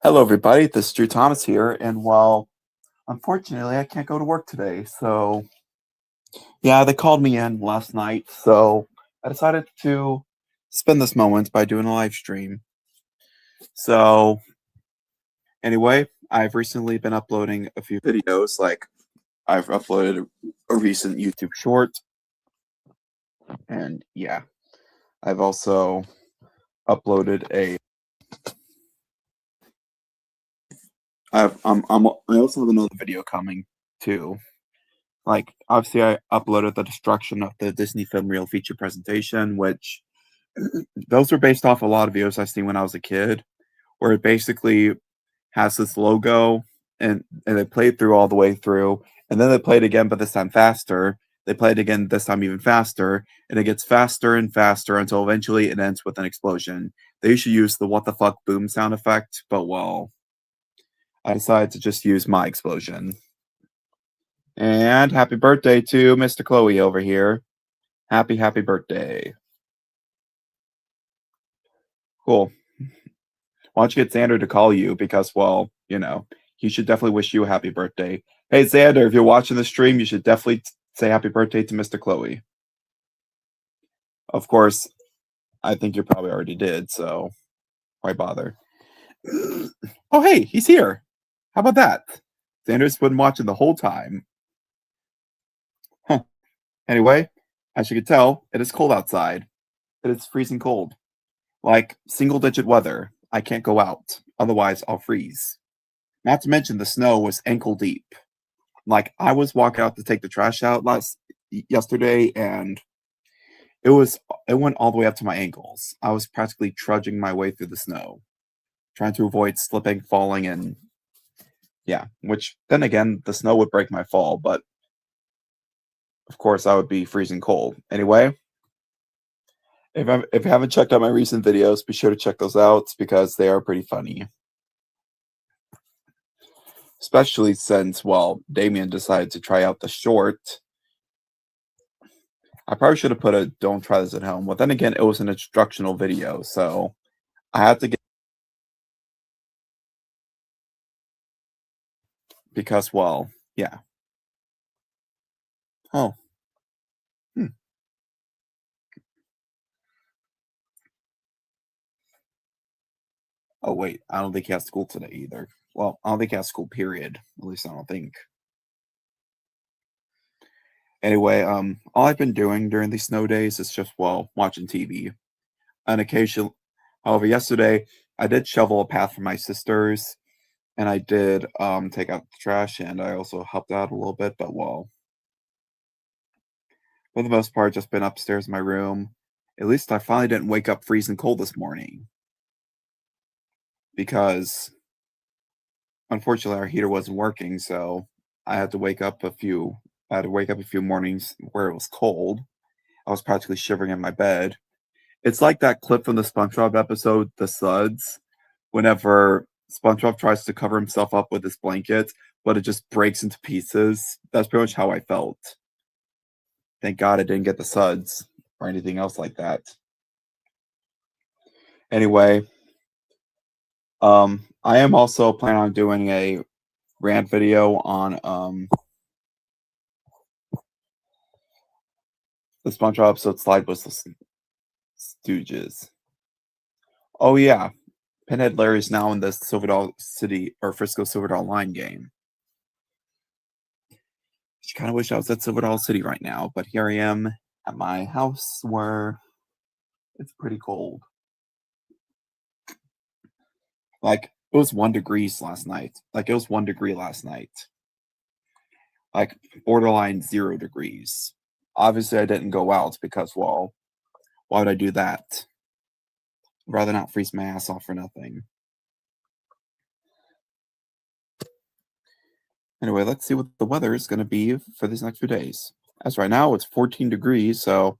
Hello, everybody. This is Drew Thomas here, and unfortunately, I can't go to work today. So, yeah, they called me in last night, so I decided to spend this moment by doing a live stream. So, anyway, I've recently been uploading a few videos. Like, I've uploaded a recent YouTube short, and yeah, I've also uploaded a. I also have another video coming too. Like, obviously, I uploaded the destruction of the Disney Film Reel feature presentation, which those were based off a lot of videos I've seen when I was a kid, where it basically has this logo and they play it through all the way through, and then they play it again, but this time faster. They play it again, this time even faster, and it gets faster and faster until eventually it ends with an explosion. They usually use the what the fuck boom sound effect, but I decided to just use my explosion. And happy birthday to Mr. Chloe over here. Happy birthday. Cool. Why don't you get Xander to call you? Because, he should definitely wish you a happy birthday. Hey, Xander, if you're watching the stream, you should definitely say happy birthday to Mr. Chloe. Of course, I think you probably already did, so why bother? Oh, hey, he's here. How about that? Xander's been watching the whole time. Huh. Anyway, as you can tell, it is cold outside. It is freezing cold. Like single-digit weather. I can't go out. Otherwise, I'll freeze. Not to mention the snow was ankle deep. Like I was walking out to take the trash out yesterday, and it went all the way up to my ankles. I was practically trudging my way through the snow, trying to avoid slipping, falling, and yeah. Which then again, the snow would break my fall, but of course I would be freezing cold anyway. If you haven't checked out my recent videos, be sure to check those out because they are pretty funny. Especially since, Damien decided to try out the short. I probably should have put a don't try this at home. But then again, it was an instructional video, so I had to get because, yeah. Oh. Hmm. Oh, wait. I don't think he has school today either. Well, I don't think he has school, period. At least I don't think. Anyway, all I've been doing during these snow days is just, watching TV. On occasion, however, yesterday I did shovel a path for my sisters, and I did take out the trash, and I also helped out a little bit, but for the most part, just been upstairs in my room. At least I finally didn't wake up freezing cold this morning because unfortunately our heater wasn't working, so I had to wake up a few mornings where it was cold. I was practically shivering in my bed. It's like that clip from the SpongeBob episode, The Suds, whenever SpongeBob tries to cover himself up with his blanket, but it just breaks into pieces. That's pretty much how I felt. Thank God I didn't get the suds or anything else like that. Anyway, I am also planning on doing a rant video on the SpongeBob episode Slide Whistle Stooges. Oh yeah, Pinhead Larry is now in the Silverdale City or Frisco Silverdale Line game. I kind of wish I was at Silverdale City right now, but here I am at my house where it's pretty cold. Like it was 1 degree last night. Like borderline 0 degrees. Obviously, I didn't go out because, why would I do that? I'd rather not freeze my ass off for nothing. Anyway, let's see what the weather is going to be for these next few days. As right now, it's 14 degrees, so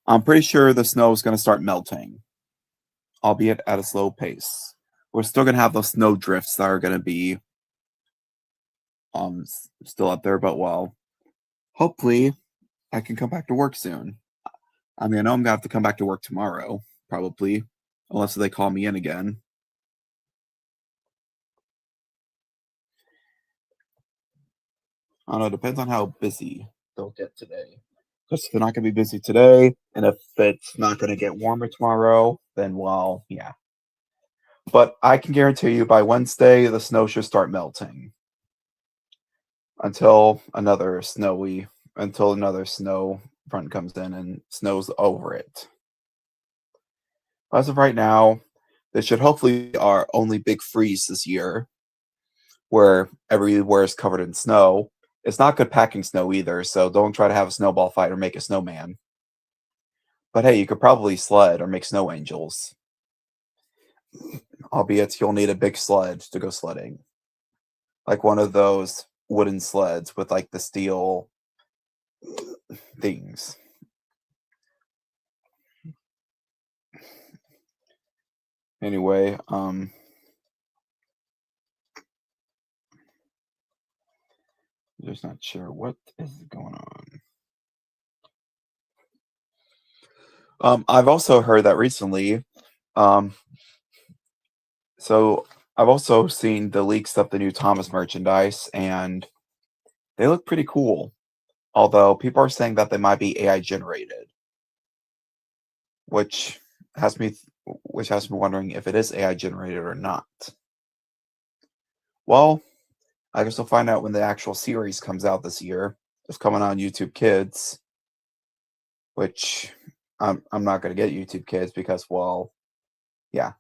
I'm pretty sure the snow is going to start melting, albeit at a slow pace. We're still going to have those snow drifts that are going to be still up there, but hopefully I can come back to work soon. I mean, I know I'm gonna have to come back to work tomorrow, probably, unless they call me in again. I don't know. It depends on how busy they'll get today. Because if they're not gonna be busy today, and if it's not gonna get warmer tomorrow, then well, yeah. But I can guarantee you by Wednesday the snow should start melting until another snow front comes in and snows over it. As of right now, this should hopefully be our only big freeze this year, where everywhere is covered in snow. It's not good packing snow either, so don't try to have a snowball fight or make a snowman. But hey, you could probably sled or make snow angels, albeit you'll need a big sled to go sledding, like one of those wooden sleds with like the steel things. Anyway, just not sure what is going on. I've also heard that recently. Um, so I've also seen the leaks of the new Thomas merchandise, and they look pretty cool. Although people are saying that they might be AI generated, which has me, which has me wondering if it is AI generated or not. Well, I guess we'll find out when the actual series comes out this year. It's coming on YouTube Kids, which I'm not going to get YouTube Kids because, well, yeah.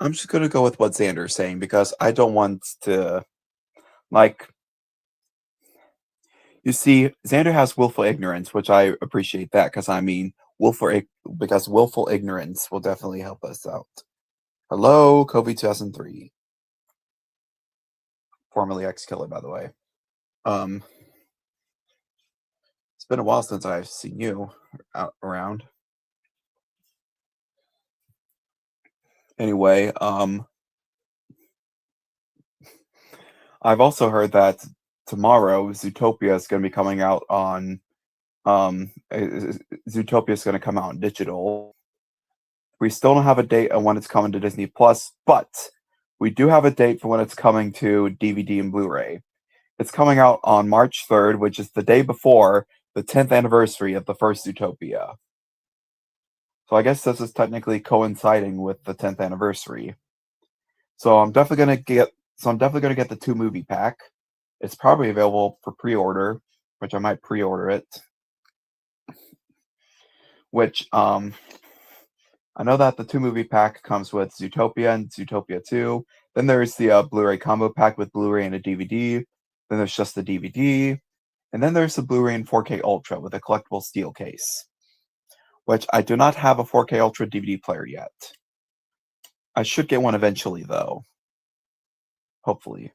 I'm just going to go with what Xander's saying because I don't want to, like, you see, Xander has willful ignorance, which I appreciate that because I mean, because willful ignorance will definitely help us out. Hello, Kobe 2003, formerly X Killer, by the way. Um, it's been a while since I've seen you out around. Anyway, I've also heard that tomorrow Zootopia is going to be coming out on Zootopia is going to come out in digital. We still don't have a date on when it's coming to Disney Plus, but we do have a date for when it's coming to DVD and Blu-ray. It's coming out on March 3rd, which is the day before the 10th anniversary of the first Zootopia. So I guess this is technically coinciding with the 10th anniversary. So I'm definitely gonna get the two movie pack. It's probably available for pre-order, which I might pre-order it. Which I know that the two movie pack comes with Zootopia and Zootopia 2. Then there's the Blu-ray combo pack with Blu-ray and a DVD. Then there's just the DVD. And then there's the Blu-ray and 4K Ultra with a collectible steel case. Which I do not have a 4K Ultra DVD player yet. I should get one eventually, though. Hopefully.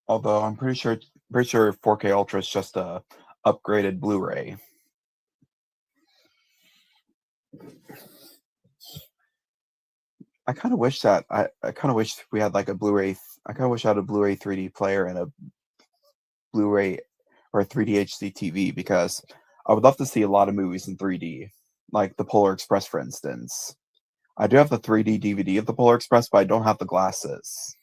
Although I'm pretty sure 4K Ultra is just a upgraded Blu-ray. I kind of wish that I kind of wish we had like a Blu-ray. I kind of wish I had a Blu-ray 3D player and a Blu-ray or a 3D HD TV because I would love to see a lot of movies in 3D, like the Polar Express, for instance. I do have the 3D DVD of the Polar Express, but I don't have the glasses,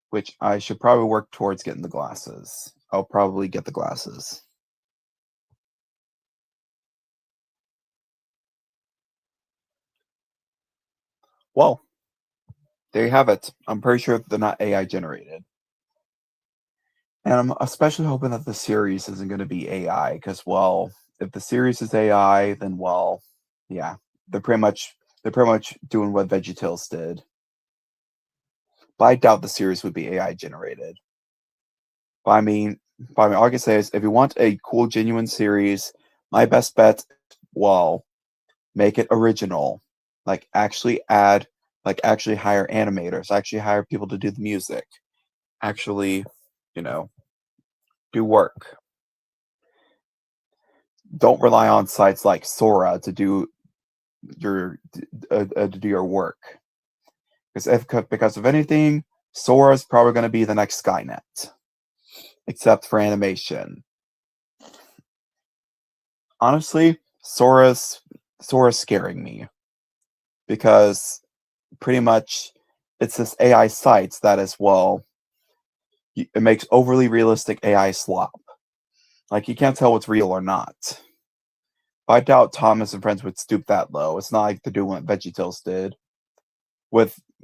which I should probably work towards getting the glasses. I'll probably get the glasses. Well, there you have it. I'm pretty sure they're not AI generated. And I'm especially hoping that the series isn't going to be AI because, well, if the series is AI, then well, yeah, they're pretty much doing what VeggieTales did. But I doubt the series would be AI generated. But I mean, all I can say is if you want a cool, genuine series, my best bet, well, make it original. Like actually hire animators, actually hire people to do the music, actually, you know, do work. Don't rely on sites like Sora your to do your work. Because if anything, Sora's probably going to be the next Skynet, except for animation. Honestly, Sora's scaring me because pretty much it's this AI site that is, well, it makes overly realistic AI slop. Like, you can't tell what's real or not. I doubt Thomas and friends would stoop that low. It's not like they're doing what VeggieTales did,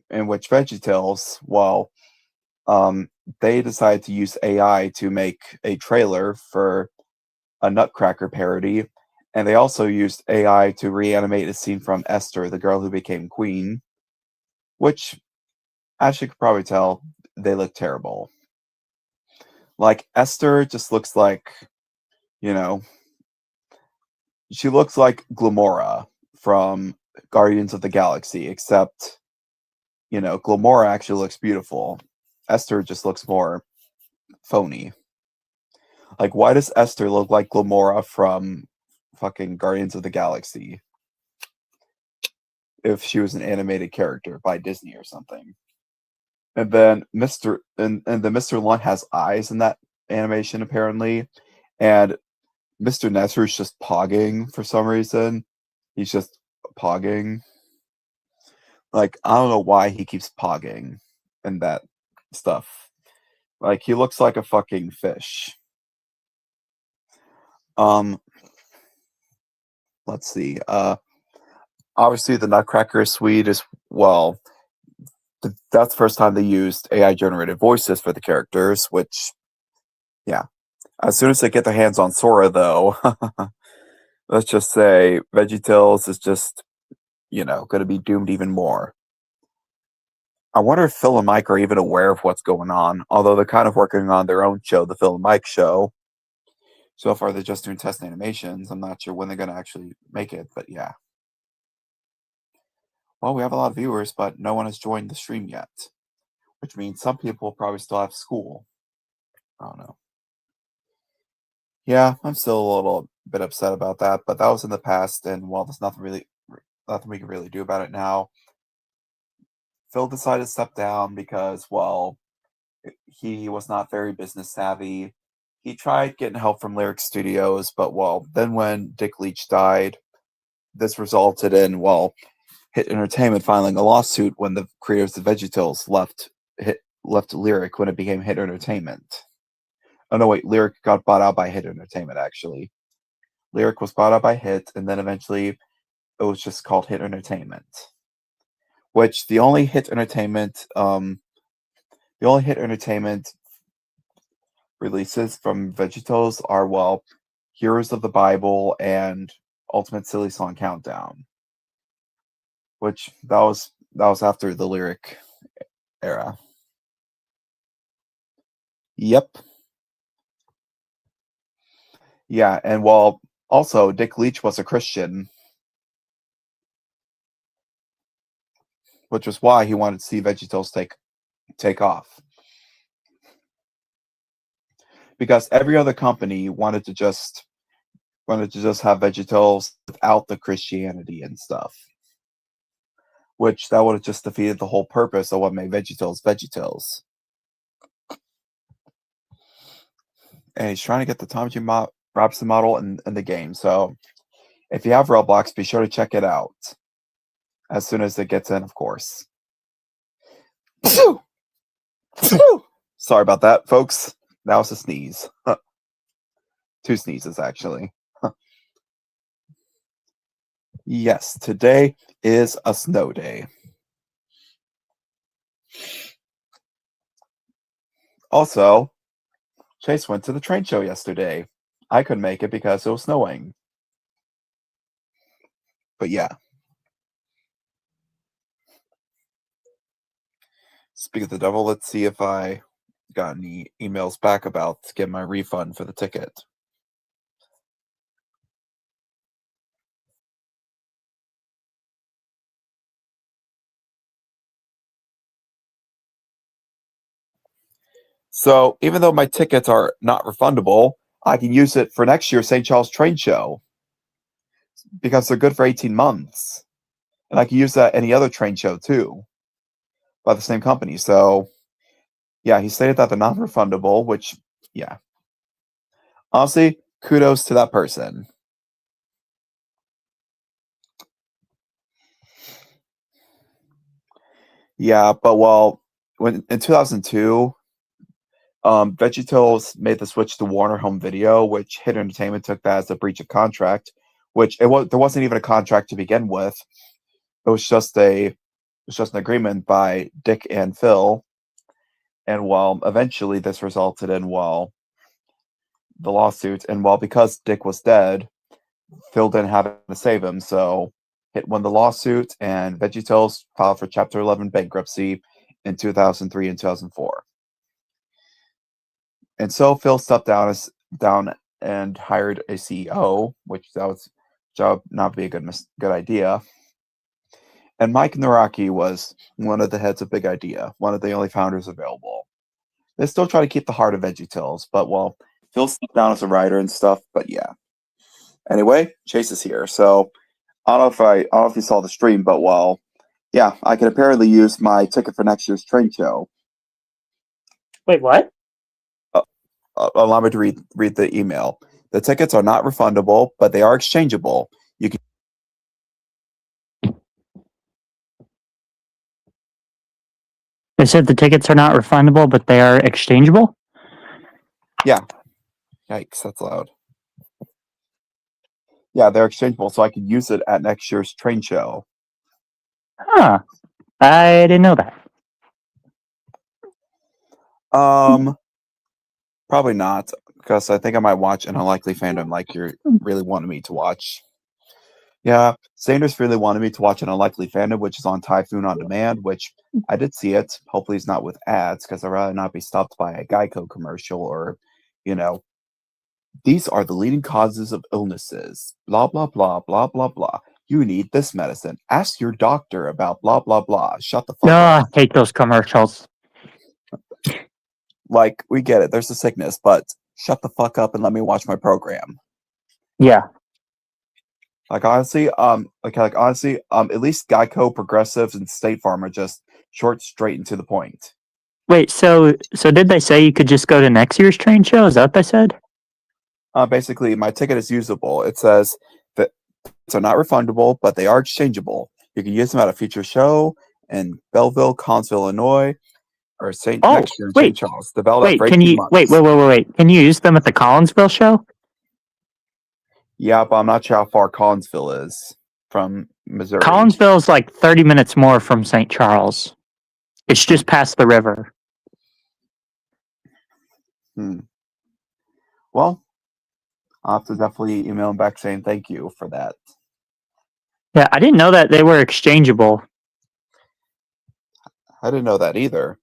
in which VeggieTales, well, they decided to use AI to make a trailer for a Nutcracker parody, and they also used AI to reanimate a scene from Esther, the girl who became queen, which, as you could probably tell, they look terrible. Like, Esther just looks like, you know, she looks like Glamora from Guardians of the Galaxy, except, Glamora actually looks beautiful. Esther just looks more phony. Like, why does Esther look like Glamora from fucking Guardians of the Galaxy? If she was an animated character by Disney or something. And then Mr. Lunt has eyes in that animation apparently, and Mr. Nesser's just pogging for some reason. He's just pogging. Like, I don't know why he keeps pogging and that stuff. Like, he looks like a fucking fish. Let's see. Obviously the Nutcracker suite is, well, that's the first time they used AI generated voices for the characters, which, yeah. As soon as they get their hands on Sora, though, let's just say VeggieTales is just, going to be doomed even more. I wonder if Phil and Mike are even aware of what's going on, although they're kind of working on their own show, the Phil and Mike Show. So far, they're just doing test animations. I'm not sure when they're going to actually make it, but yeah. Well, we have a lot of viewers, but no one has joined the stream yet, which means some people probably still have school. I don't know. Yeah, I'm still a little bit upset about that, but that was in the past, and well, there's nothing we can really do about it now. Phil decided to step down because, well, he was not very business savvy. He tried getting help from Lyric Studios, but well, then when Dick Leach died, this resulted in, well, Hit Entertainment filing a lawsuit when the creators of VeggieTales left Lyric when it became Hit Entertainment. Oh no, wait, Lyric got bought out by Hit Entertainment, actually. Lyric was bought out by Hit, and then eventually it was just called Hit Entertainment. Which the only Hit Entertainment releases from VeggieTales are, well, Heroes of the Bible and Ultimate Silly Song Countdown. Which that was after the Lyric era. Yep. Yeah, and well, also Dick Leach was a Christian, which was why he wanted to see VeggieTales take off. Because every other company wanted to just have VeggieTales without the Christianity and stuff. Which that would have just defeated the whole purpose of what made VeggieTales VeggieTales. And he's trying to get the Tom G. Robson model in the game. So if you have Roblox, be sure to check it out. As soon as it gets in, of course. Sorry about that, folks. That was a sneeze. 2 sneezes, actually. Yes, today is a snow day. Also, Chase went to the train show yesterday. I couldn't make it because it was snowing. But yeah. Speak of the devil, let's see if I got any emails back about getting my refund for the ticket. So even though my tickets are not refundable, I can use it for next year's St. Charles Train Show because they're good for 18 months. And I can use that any other train show too by the same company. So Yeah, he stated that they're not refundable, which, yeah. Honestly, kudos to that person. Yeah, but when in 2002, VeggieTales made the switch to Warner Home Video, which Hit Entertainment took that as a breach of contract, which there wasn't even a contract to begin with. It was just an agreement by Dick and Phil, and while eventually this resulted in the lawsuit, and because Dick was dead, Phil didn't have to save him, so Hit won the lawsuit, and VeggieTales filed for Chapter 11 bankruptcy in 2003 and 2004. And so Phil stepped down and hired a CEO, which would not be a good idea. And Mike Naraki was one of the heads of Big Idea, one of the only founders available. They still try to keep the heart of VeggieTales, but Phil stepped down as a writer and stuff. But yeah. Anyway, Chase is here, so I don't know if you saw the stream, but yeah, I can apparently use my ticket for next year's train show. Wait, what? Allow me to read the email. The tickets are not refundable, but they are exchangeable. You can. They said the tickets are not refundable, but they are exchangeable? Yeah. Yikes, that's loud. Yeah, they're exchangeable, so I could use it at next year's train show. Huh. I didn't know that. Probably not, because I think I might watch an Unlikely Fandom like you really wanted me to watch. Yeah, Sanders really wanted me to watch an Unlikely Fandom, which is on Typhoon On Demand, which I did see it. Hopefully it's not with ads, because I'd rather not be stopped by a Geico commercial or, these are the leading causes of illnesses. Blah, blah, blah, blah, blah, blah. You need this medicine. Ask your doctor about blah, blah, blah. Shut the fuck up. I hate those commercials. Like, we get it. There's a sickness, but shut the fuck up and let me watch my program. Yeah. Like honestly, at least Geico, Progressives, and State Farm are just short, straight, and to the point. Wait, so did they say you could just go to next year's train show? Is that what they said? Basically, my ticket is usable. It says that it's not refundable, but they are exchangeable. You can use them at a future show in Belleville, Collinsville, Illinois, or next year in St. Charles. Developed for 18 months. Wait. Can you use them at the Collinsville show? Yeah, but I'm not sure how far Collinsville is from Missouri. Collinsville is like 30 minutes more from St. Charles. It's just past the river. Well, I'll have to definitely email them back saying thank you for that. Yeah, I didn't know that they were exchangeable. I didn't know that either.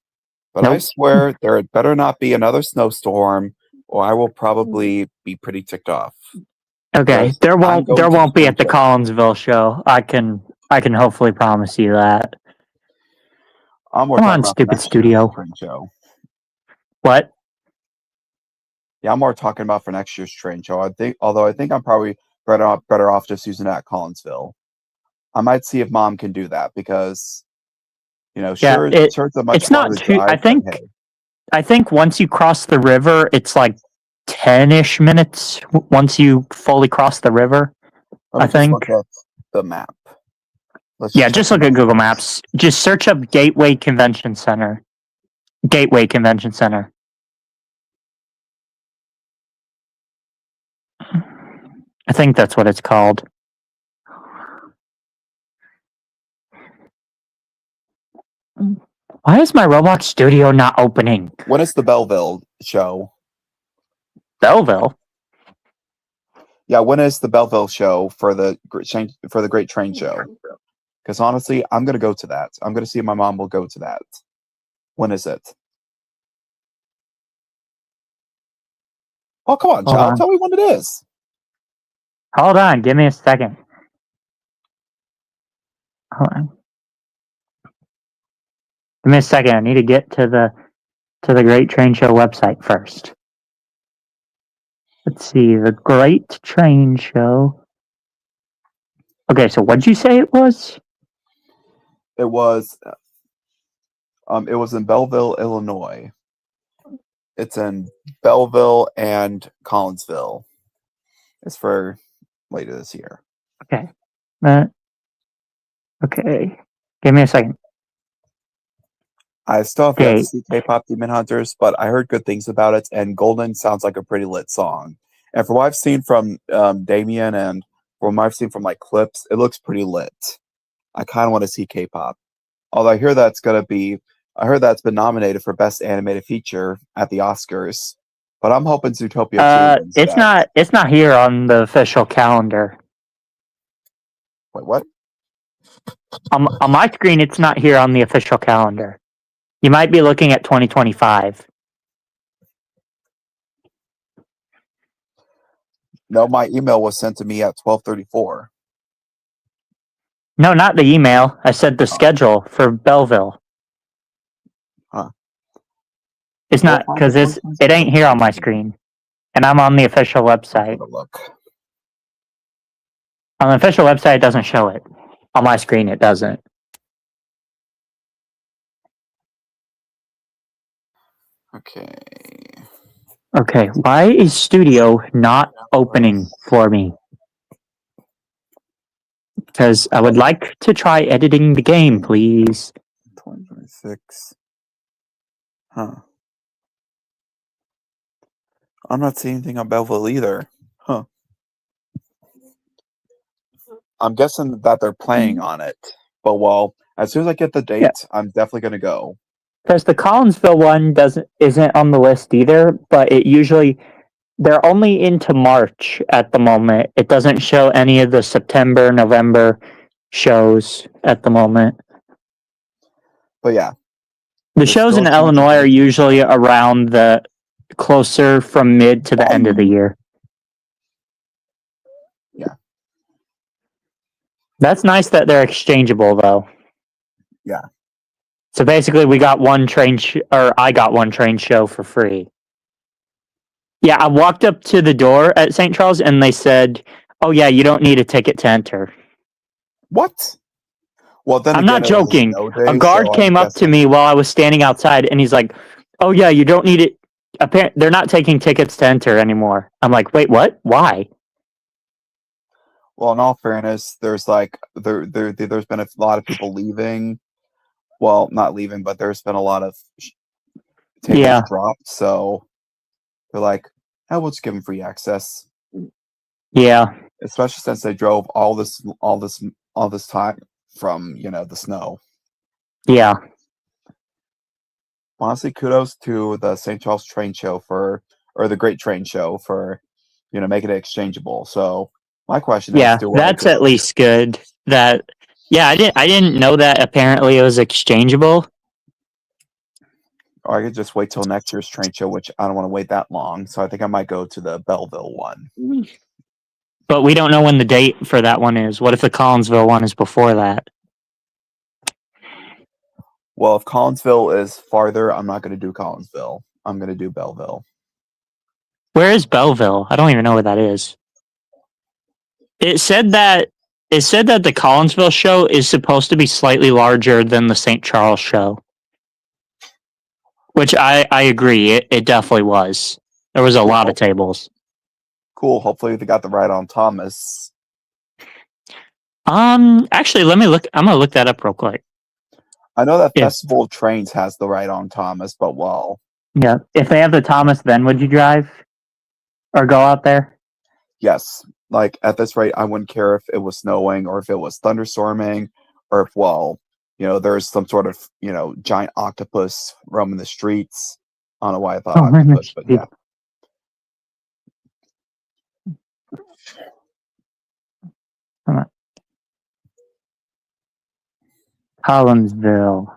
But I swear there had better not be another snowstorm, or I will probably be pretty ticked off. Okay, there won't be at the Collinsville show. I can hopefully promise you that. Come on, stupid studio. Show. What? Yeah, I'm more talking about for next year's train show. I think I'm probably better off just using it at Collinsville. I might see if Mom can do that because, sure it's a much it's not too. I think once you cross the river, it's like 10-ish minutes once you fully cross the river. I think. Look at the map. Just look at Google Maps. Just search up Gateway Convention Center. Gateway Convention Center. I think that's what it's called. Why is my Roblox studio not opening? When is the Belleville show? Belleville? Yeah, when is the Belleville show for the Great Train Show? Because honestly, I'm going to go to that. I'm going to see if my mom will go to that. When is it? Oh, come on, child. Tell me when it is. Hold on. Give me a second. Hold on. Give me a second. I need to get to the Great Train Show website first. Let's see. The Great Train Show. Okay, so what'd you say it was? It was in Belleville, Illinois. It's in Belleville and Collinsville. It's for later this year. Okay. Okay. Give me a second. I still have yet to Okay. see K-pop Demon Hunters, but I heard good things about it, and Golden sounds like a pretty lit song. And from what I've seen from Damien and from what I've seen from like clips, it looks pretty lit. I kind of want to see K-pop. Although I hear I heard that's been nominated for Best Animated Feature at the Oscars, but I'm hoping Zootopia 2 wins It's that. not here on the official calendar. Wait, what? On my screen, it's not here on the official calendar. You might be looking at 2025. No, my email was sent to me at 12:34. No, not the email. I said the schedule for Belleville. Huh. It's not because it ain't here on my screen, and I'm on the official website. Have a look. On the official website, it doesn't show it. On my screen, it doesn't. Okay. Okay, why is Studio not opening for me? Because I would like to try editing the game, please. 2026. Huh. I'm not seeing anything on Belleville either. Huh. I'm guessing that they're playing on it. But well, as soon as I get the date, I'm definitely gonna go. Because the Collinsville one isn't on the list either, but it usually they're only into March at the moment. It doesn't show any of the September, November shows at the moment. But yeah. The shows in Illinois are usually around the closer from mid to the end of the year. Yeah. That's nice that they're exchangeable though. Yeah. So basically we got one train I got one train show for free. Yeah, I walked up to the door at St. Charles and they said, "Oh yeah, you don't need a ticket to enter." What? Well, then I'm not joking. A guard came up to me while I was standing outside and he's like, "Oh yeah, you don't need it. They're not taking tickets to enter anymore." I'm like, "Wait, what? Why?" Well, in all fairness, there's like there's been a lot of people leaving. Well, not leaving, but there's been a lot of tables dropped. So they're like, "Oh, we'll just give them free access." Yeah. Especially since they drove all this time from the snow. Yeah. Honestly, kudos to the St. Charles Train Show or the Great Train Show for making it exchangeable. So my question is, that's at least good. I didn't know that apparently it was exchangeable. Or I could just wait till next year's train show, which I don't want to wait that long. So I think I might go to the Belleville one. But we don't know when the date for that one is. What if the Collinsville one is before that? Well, if Collinsville is farther, I'm not going to do Collinsville. I'm going to do Belleville. Where is Belleville? I don't even know where that is. It said that the Collinsville show is supposed to be slightly larger than the St. Charles show. Which I agree, it definitely was. There was a lot of tables. Cool. Hopefully they got the right on Thomas. Actually, let me look. I'm gonna look that up real quick. I know that Festival of Trains has the right on Thomas, but well. Yeah, if they have the Thomas, then would you drive or go out there? Yes. Like at this rate, I wouldn't care if it was snowing or if it was thunderstorming or if there's some sort of giant octopus roaming the streets. I don't know why I thought octopus, but yeah. Collinsville.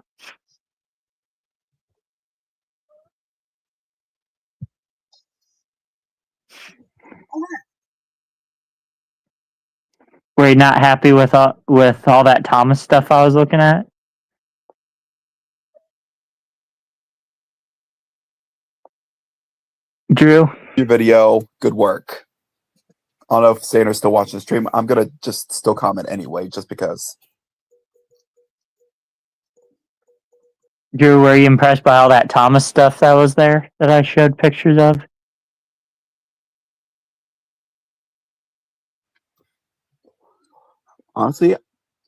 Were you not happy with all that Thomas stuff I was looking at? Drew? Your video, good work. I don't know if Sander's still watching the stream. I'm gonna just still comment anyway, just because. Drew, were you impressed by all that Thomas stuff that was there that I showed pictures of? Honestly,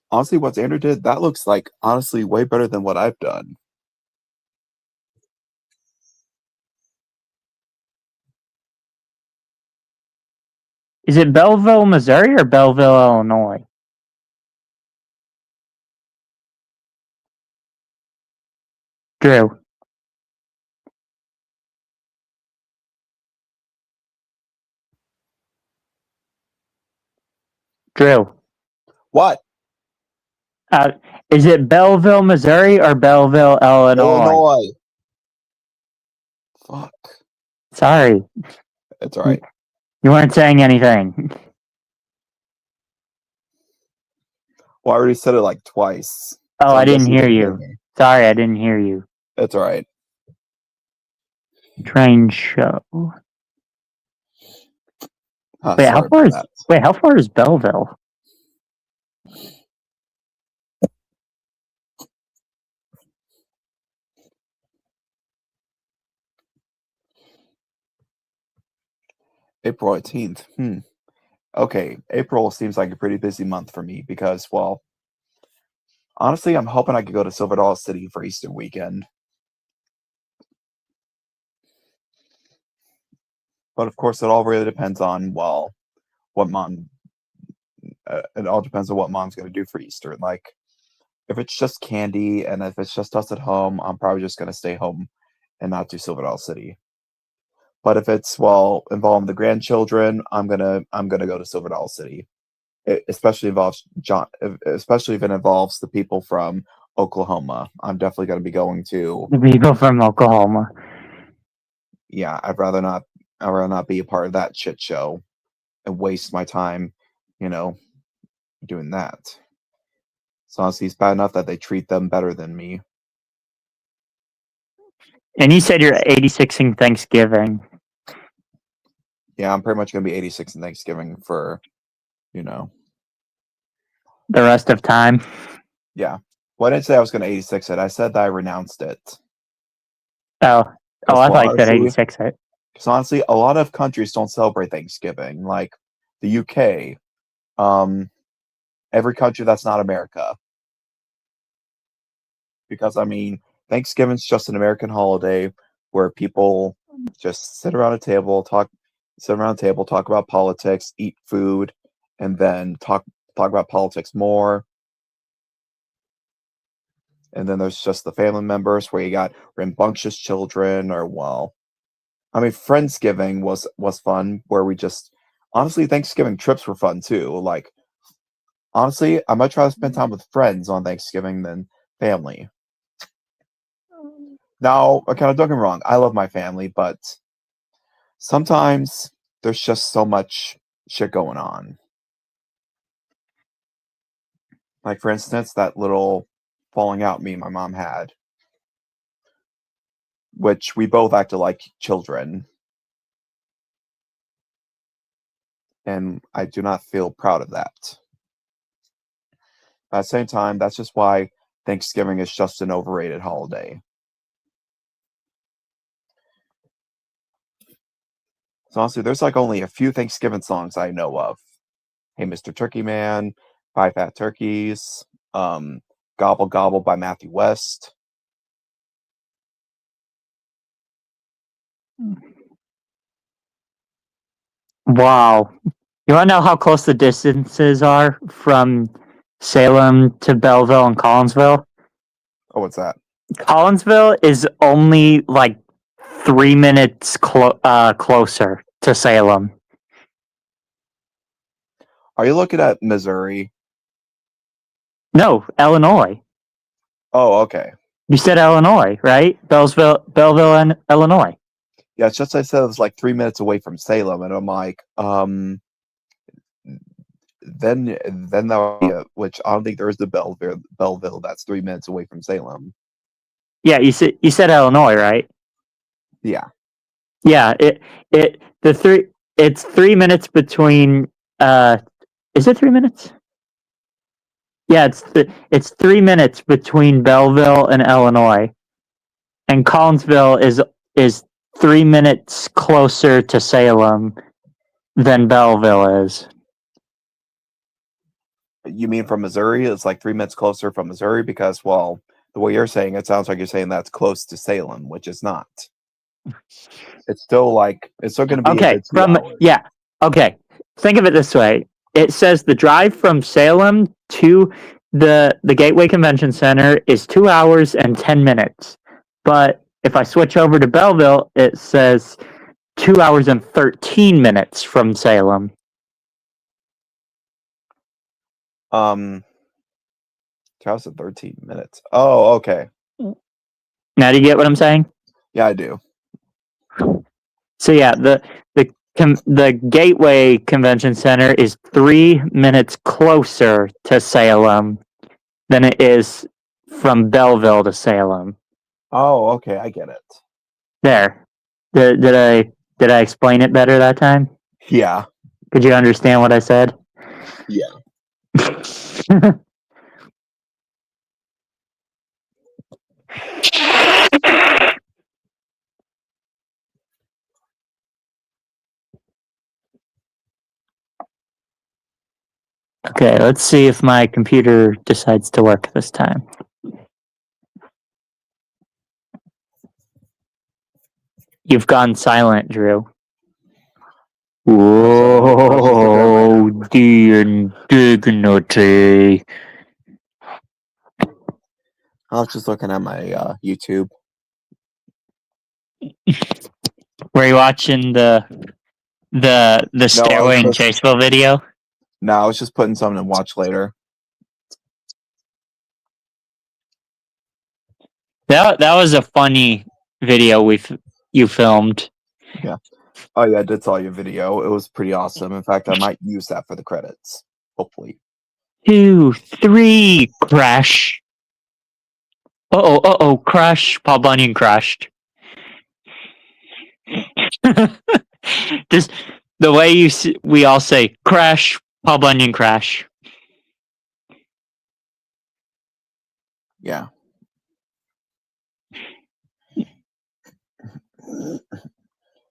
what Xander did, that looks like honestly way better than what I've done. Is it Belleville, Missouri, or Belleville, Illinois? Drew. Drew. What? Is it Belleville, Missouri, or Belleville, Illinois? Illinois. Fuck. Sorry, It's alright. you weren't saying anything. Well, I already said it like twice. Oh, so I I'm didn't guessing hear you you. didn't hear me. Sorry, I didn't hear you. It's alright. Train show. Huh, Wait, sorry how far about is that. how far is Belleville? April 18th. Okay, April seems like a pretty busy month for me because, well, honestly, I'm hoping I could go to Silver Dollar City for Easter weekend. But of course, it all really depends on, well, what mom. It all depends on what mom's going to do for Easter. Like, if it's just candy and if it's just us at home, I'm probably just going to stay home and not do Silver Dollar City. But if it's, well, involving the grandchildren, I'm gonna go to Silver Dollar City. It especially involves especially if it involves the people from Oklahoma. I'm definitely going to be going to. The people from Oklahoma. Yeah, I'd rather not be a part of that shit show and waste my time, doing that. So honestly, it's bad enough that they treat them better than me. And you said you're 86ing Thanksgiving. Yeah, I'm pretty much going to be 86 in Thanksgiving for, The rest of time. yeah. Well, I didn't say I was going to 86 it. I said that I renounced it. Oh, I thought you said honestly, 86 it. Because honestly, a lot of countries don't celebrate Thanksgiving, like the UK, every country that's not America. Because I mean, Thanksgiving's just an American holiday where people just sit around a table, talk about politics, eat food, and then talk about politics more. And then there's just the family members where you got rambunctious children, or well, I mean, Friendsgiving was fun, where we just honestly Thanksgiving trips were fun too. Like honestly, I much rather spend time with friends on Thanksgiving than family. Now, okay, don't get me wrong, I love my family, but sometimes there's just so much shit going on. Like for instance, that little falling out me and my mom had, which we both acted like children. And I do not feel proud of that. At the same time, that's just why Thanksgiving is just an overrated holiday. So honestly, there's like only a few Thanksgiving songs I know of. Hey Mr. Turkey Man, Five Fat Turkeys, Gobble Gobble by Matthew West. Wow. You want to know how close the distances are from Salem to Belleville and Collinsville? Oh, what's that? Collinsville is only like 3 minutes closer to Salem. Are you looking at Missouri? No, Illinois. Oh, okay. You said Illinois, right? Belleville, and Illinois. Yeah, it's just I said it was like 3 minutes away from Salem, and I'm like, then that would be which I don't think there is the Belleville that's 3 minutes away from Salem. Yeah, you said Illinois, right? Yeah. Yeah, it's 3 minutes between is it 3 minutes? Yeah, it's 3 minutes between Belleville and Illinois. and Collinsville is 3 minutes closer to Salem than Belleville is. You mean from Missouri? It's like 3 minutes closer from Missouri because, well, the way you're saying it sounds like you're saying that's close to Salem, which is not. It's still going to be a Okay, good 2 hours. Okay, think of it this way. It says the drive from Salem to the Gateway Convention Center is 2 hours and 10 minutes. But if I switch over to Belleville, it says 2 hours and 13 minutes from Salem. 2 hours and 13 minutes. Oh, okay. Now do you get what I'm saying? Yeah, I do. So yeah, the Gateway Convention Center is 3 minutes closer to Salem than it is from Belleville to Salem. Oh, okay, I get it. There. Did I explain it better that time? Yeah. Could you understand what I said? Yeah. Okay, let's see if my computer decides to work this time. You've gone silent, Drew. Whoa, the indignity. I was just looking at my YouTube. Were you watching the Stairway in Chaseville video? No, I was just putting something to watch later. That was a funny video you filmed. Yeah. Oh yeah, I did saw your video. It was pretty awesome. In fact, I might use that for the credits. Hopefully. 2, 3, crash. Uh-oh, crash. Paul Bunyan crashed. Just the way we all say, crash, Paul Bunyan crash. Yeah.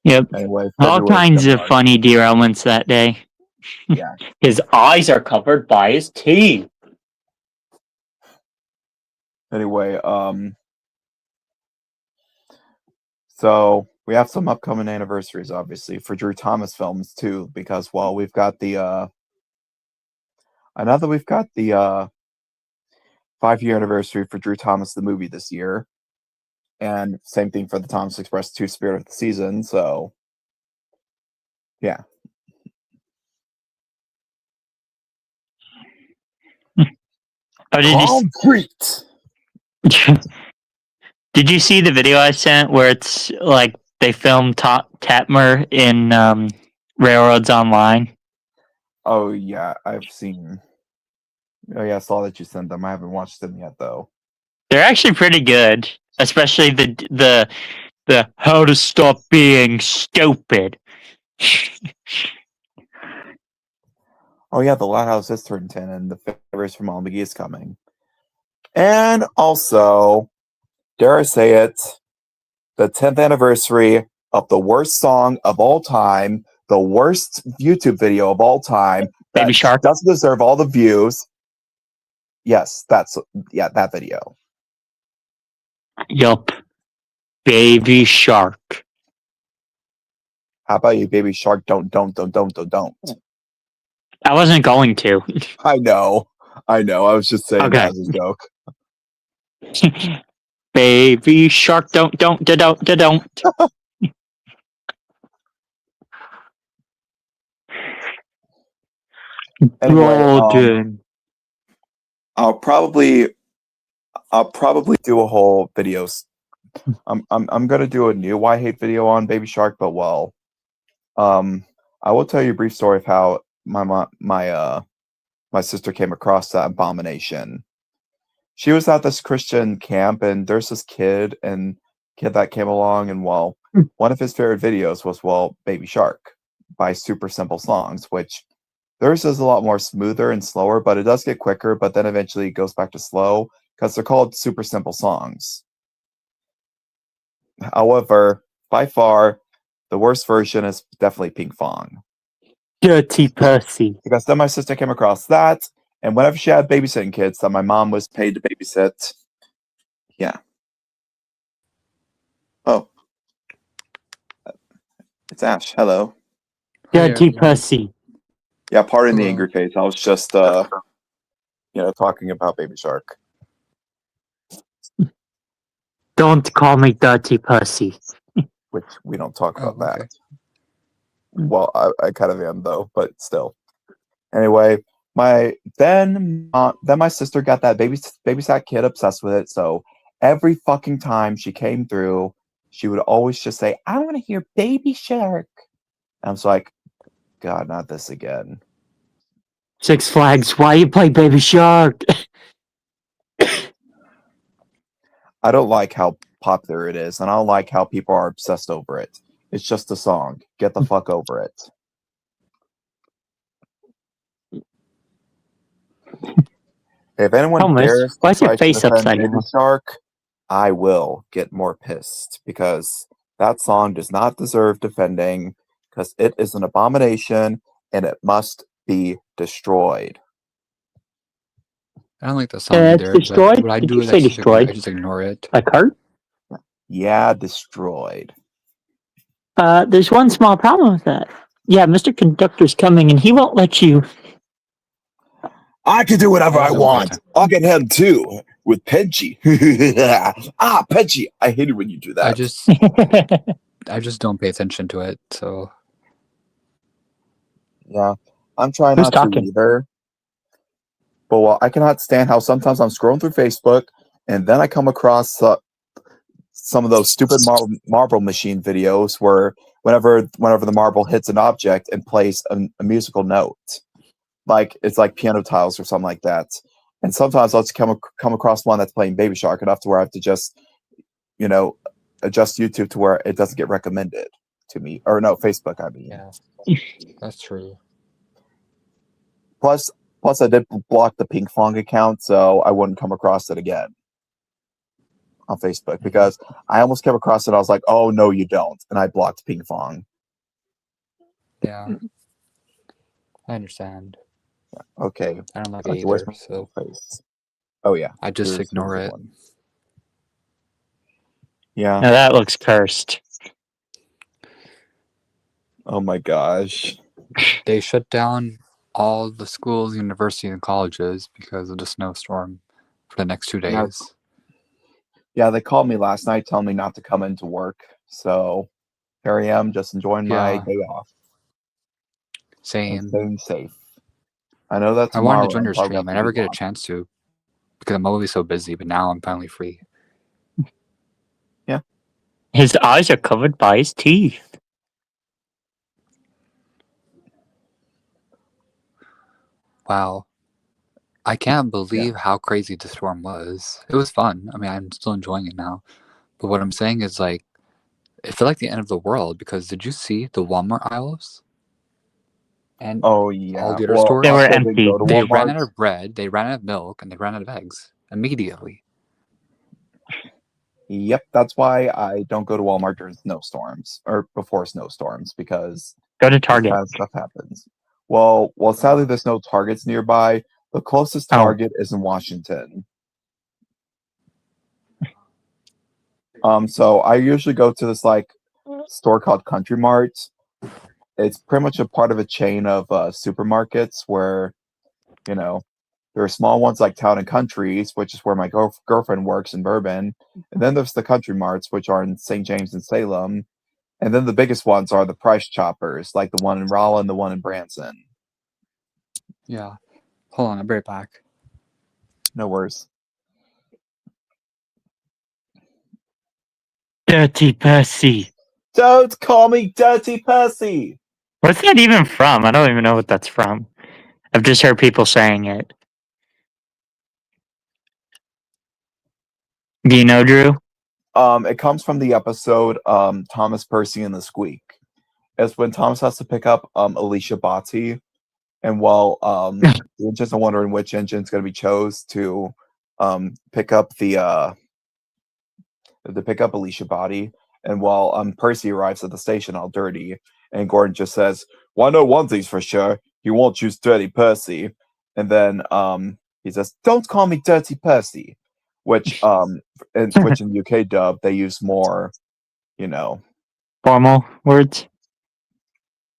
Yep. Anyway, all kinds of funny derailments that day. Yeah. His eyes are covered by his teeth. Anyway, so we have some upcoming anniversaries, obviously, for Drew Thomas films too, because we've got the I know that we've got the 5-year anniversary for Drew Thomas the movie this year. And same thing for the Thomas Express 2 Spirit of the Season, so yeah. Oh, Concrete! Did you see the video I sent where it's like they filmed Tatmer in Railroads Online? Oh yeah, I've seen. Oh yeah, I saw that you sent them. I haven't watched them yet though. They're actually pretty good, especially the how to stop being stupid. Oh yeah, the Lighthouse is turned 10, and the Favors from All McGee is coming. And also, dare I say it, the 10th anniversary of the worst song of all time, the worst YouTube video of all time, Baby Shark doesn't deserve all the views. Yes, that video. Yup. Baby Shark. How about you, Baby Shark? Don't. I wasn't going to. I know. I was just saying Okay. that as a joke. Baby Shark, don't. Anyway, Golden. I'll probably do a whole video. I'm gonna do a new Why I Hate video on Baby Shark, but I will tell you a brief story of how my sister came across that abomination. She was at this Christian camp, and there's this kid that came along, and one of his favorite videos was Baby Shark by Super Simple Songs, which theirs is a lot more smoother and slower, but it does get quicker, but then eventually it goes back to slow because they're called Super Simple Songs. However, by far, the worst version is definitely Ping Fong. Dirty Percy. Because then my sister came across that, and whenever she had babysitting kids that my mom was paid to babysit, yeah. Oh. It's Ash. Hello. Hi, Dirty everyone. Percy. Yeah, pardon the Hello. angry face. I was just, talking about Baby Shark. Don't call me Dirty Percy. Which we don't talk Oh, about okay. that. Well, I kind of am though, but still. Anyway, then my sister got that babysat kid obsessed with it. So every fucking time she came through, she would always just say, "I want to hear Baby Shark." And I was like, God, not this again. Six Flags, why you play Baby Shark? I don't like how popular it is, and I don't like how people are obsessed over it. It's just a song. Get the fuck over it. If anyone Thomas, dares to why is your try to face defend upside Baby down? Shark, I will get more pissed because that song does not deserve defending because it is an abomination and it must be destroyed. I don't like the song It's either, destroyed? but what I Did do you is say destroyed? I just ignore it. Like heart? Yeah, destroyed. There's one small problem with that. Yeah, Mr. Conductor's coming and he won't let you. I can do whatever I I just don't pay want. attention. I'll get him too with Pidgey. Pidgey. I hate it when you do that. I just don't pay attention to it. So Yeah, I'm trying Who's not talking? to either. But well, I cannot stand how sometimes I'm scrolling through Facebook and then I come across some of those stupid marble machine videos where whenever the marble hits an object and plays a musical note, like it's like piano tiles or something like that. And sometimes I'll just come across one that's playing Baby Shark enough to where I have to just, adjust YouTube to where it doesn't get recommended to me. Or no, Facebook, I mean. yeah, that's true. Plus I did block the Pink Fong account, so I wouldn't come across it again on Facebook because I almost came across it. I was like, "Oh no, you don't," and I blocked Ping Fong. Yeah, I understand. Okay, I don't like okay, it where's either, my so face? Oh yeah, I just here's ignore the it. one. Yeah. Now that looks cursed. Oh my gosh. They shut down all the schools, universities, and colleges because of the snowstorm for the next 2 Yeah. days. Yeah, they called me last night telling me not to come into work, so here I am, just enjoying my Yeah. day off and Same. staying safe. I know that I wanted to tomorrow join I'm your probably stream. I gonna never be get a locked. chance to because I'm always so busy, but now I'm finally free. His eyes are covered by his teeth. Wow. I can't believe how crazy the storm was. It was fun. I mean, I'm still enjoying it now. But what I'm saying is, like, it felt like the end of the world because did you see the Walmart aisles? And Oh yeah. all the other Well, stores? They were I didn't empty. go to They ran Walmart. out of bread, they ran out of milk, and they ran out of eggs immediately. Yep, that's why I don't go to Walmart during snowstorms or before snowstorms because Go to this Target. kind of stuff happens. Well, sadly, there's no Targets nearby. The closest Oh. Target is in Washington. So I usually go to this store called Country Mart. It's pretty much a part of a chain of supermarkets where, there are small ones like Town and Countries, which is where my girlfriend works in Bourbon, and then there's the Country Marts, which are in St. James and Salem. And then the biggest ones are the Price Choppers, like the one in Rolla and the one in Branson. Yeah. Hold on, I'll be right back. No worries. Dirty Percy. Don't call me Dirty Percy! What's that even from? I don't even know what that's from. I've just heard people saying it. Do you know, Drew? It comes from the episode Thomas Percy and the Squeak. It's when Thomas has to pick up Alicia Botti, and while the engines are wondering which engine's going to be chose to pick up Alicia Botti, And while Percy arrives at the station all dirty, and Gordon just says, "Well, I know one thing's for sure, he won't choose Dirty Percy." And then he says, "Don't call me Dirty Percy," which in the UK dub they use more, Formal words.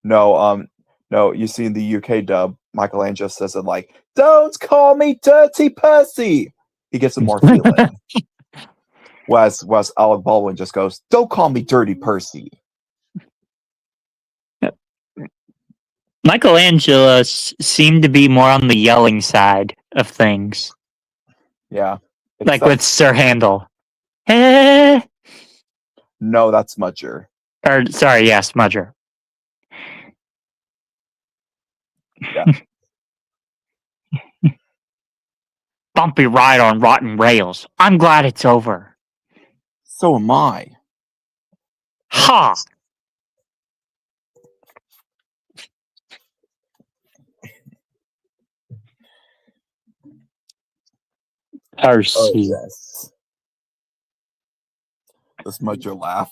No, you see in the UK dub, Michelangelo says it like, "Don't call me Dirty Percy." He gets a more feeling. Whereas Alec Baldwin just goes, "Don't call me Dirty Percy." Michelangelo seemed to be more on the yelling side of things, Yeah. like with Sir Handel. Eh. No, that's Smudger. Or sorry, yeah, Smudger. Yeah. Bumpy ride on rotten rails. I'm glad it's over. So am I. Ha! Percy. Oh, yes. The Smudger laugh.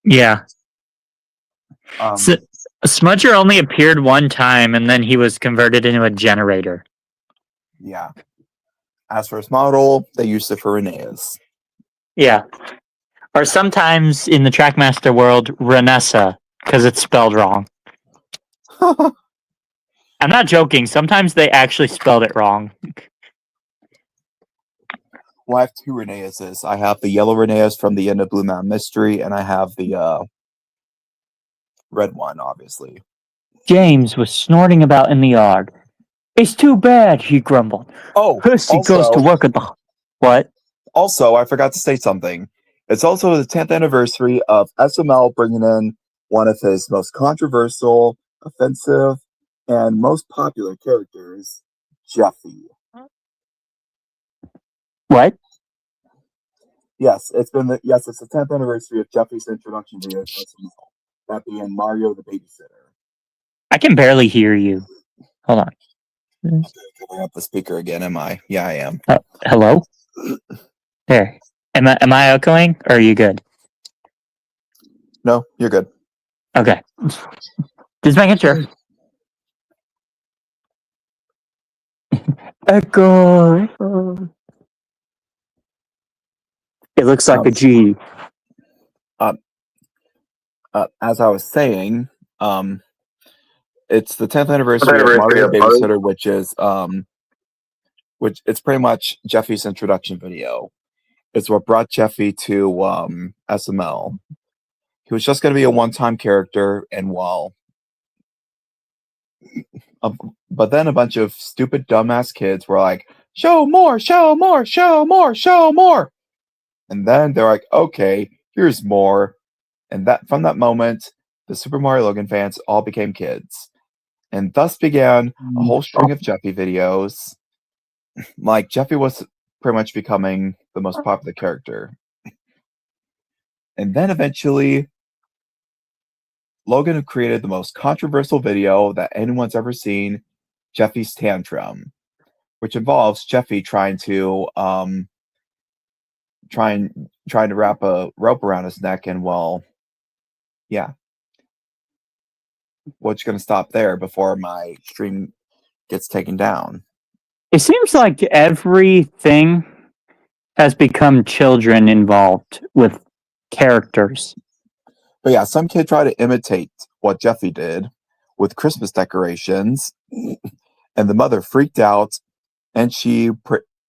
Yeah. Um, Smudger only appeared one time, and then he was converted into a generator. Yeah. As for his model, they used it for Rheneas. Yeah. Or sometimes in the Trackmaster world, Renessa, because it's spelled wrong. I'm not joking. Sometimes they actually spelled it wrong. Well, I have two Rheneases. I have the yellow Rheneas from the end of Blue Mountain Mystery, and I have the red one, obviously. James was snorting about in the yard. It's too bad, he grumbled. Oh, Percy goes to work at the... What? Also, I forgot to state something. It's also the 10th anniversary of SML bringing in one of his most controversial, offensive, and most popular characters, Jeffy. What? Yes, it's the 10th anniversary of Jeffy's introduction video to SML. That being Mario the Babysitter. I can barely hear you. Hold on. I'm pulling up the speaker again, am I? Yeah, I am. Hello? There. Am I echoing, or are you good? No, you're good. Okay. Just making sure. Echo. It looks like a G. As I was saying, it's the 10th anniversary of Mario the Babysitter, which it's pretty much Jeffy's introduction video. It's what brought Jeffy to SML. He was just going to be a one-time character, and but then a bunch of stupid, dumbass kids were like, "Show more, show more, show more, show more," and then they're like, "Okay, here's more." And that from that moment, the Super Mario Logan fans all became kids. And thus began a whole string of Jeffy videos. Like, Jeffy was pretty much becoming the most popular character. And then eventually, Logan created the most controversial video that anyone's ever seen, Jeffy's Tantrum, which involves Jeffy trying to wrap a rope around his neck, and yeah. What's going to stop there before my stream gets taken down? It seems like everything has become children involved with characters. But yeah, some kid tried to imitate what Jeffy did with Christmas decorations, and the mother freaked out, and she,